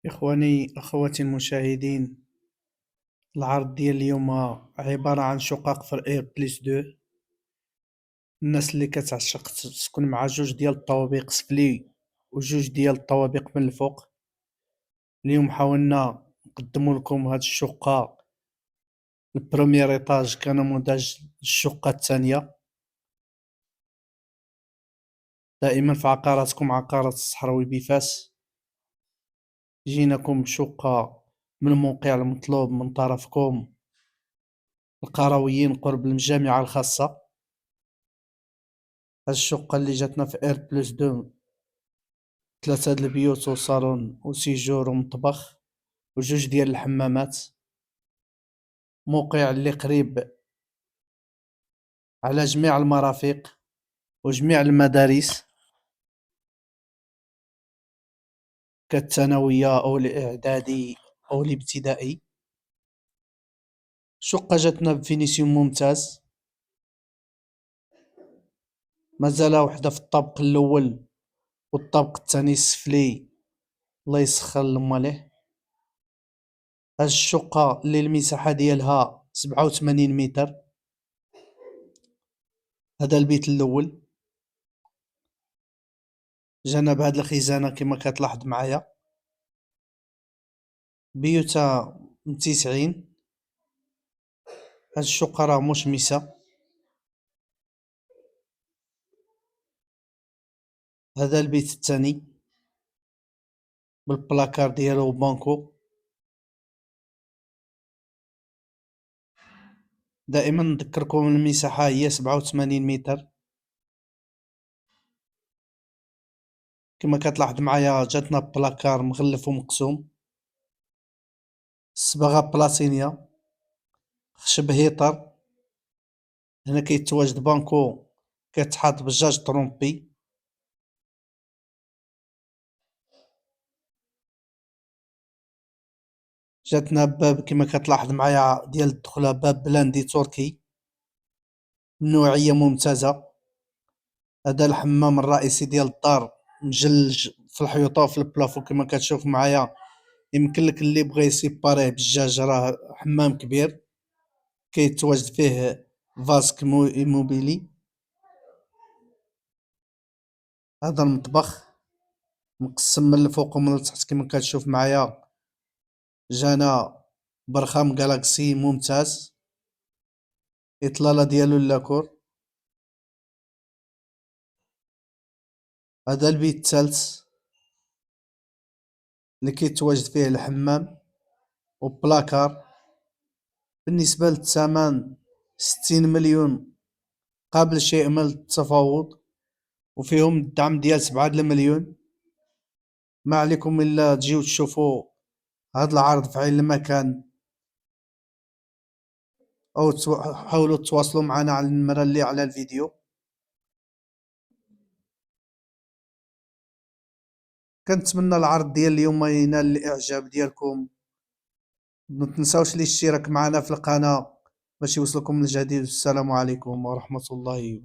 إخواني أخواتي المشاهدين، العرض ديال اليوم عبارة عن شقق في اير بليس دو. الناس اللي كتعشق تسكن مع جوج ديال الطوابق سفلي وجوج ديال الطوابق من الفوق. اليوم حاولنا نقدموا لكم هاد الشقة. البروميير ايطاج كنموذج الشقة الثانية. دائما في عقاراتكم عقارات الصحراوي بفاس جيناكم بشقة من الموقع المطلوب من طرفكم القرويين قرب الجامعة الخاصة. هاد الشقة اللي جاتنا في اير بلس دو، 3 د البيوت وصالون وسيجور ومطبخ وجوج ديال الحمامات. موقع اللي قريب على جميع المرافق وجميع المدارس كالثانوية أو الإعدادي أو الابتدائي. شقة جاتنا بفينيسيون ممتاز، مازال وحدة في الطابق الأول والطابق الثاني السفلي الله يسخر لماليه. هاد الشقة اللي المساحة ديالها 87 متر. هذا البيت الأول جانا بهاد الخزانة كما كتلاحظ معايا، بيوتها متسعين. هاد الشقة راه مشمسة. هذا البيت الثاني بالبلاكار ديالو وبانكو. دائما نذكركم المساحة هي 87 متر. كما كتلاحظ معايا جاتنا بلاكار مغلف ومقسوم، الصباغة بلاطينية، خشب هيطر. هنا كيتواجد بانكو كيتحط بجاج طرومبي. جاتنا باب كما كتلاحظ معايا ديال الدخلة، باب بلاندي تركي نوعية ممتازة. هذا الحمام الرئيسي ديال الدار مجلج في الحيوطة وفي البلافو كما كتشوف معايا. يمكن لك اللي بغى يسيباريه بالجاج، راه حمام كبير كيتواجد فيه فاسك موبيلي. هذا المطبخ مقسم من الفوق ومن التحت كما كتشوف معايا. جانا برخام جالاكسي ممتاز، اطلالة ديالو اللاكور. هذا البيت الثالث اللي كيتواجد فيه الحمام وبلاكار. بالنسبة للثمن 60 مليون قابل شيء من التفاوض، وفيهم الدعم ديال 7 المليون. ما عليكم إلا تجيو تشوفوا هاد العرض في عين المكان، أو حاولوا تواصلوا معنا على النمرة اللي على الفيديو. كنتمنى العرض ديال اليوم ينال الإعجاب ديالكم. متنساوش الاشتراك معنا في القناة باش يوصلكم الجديد. السلام عليكم ورحمة الله.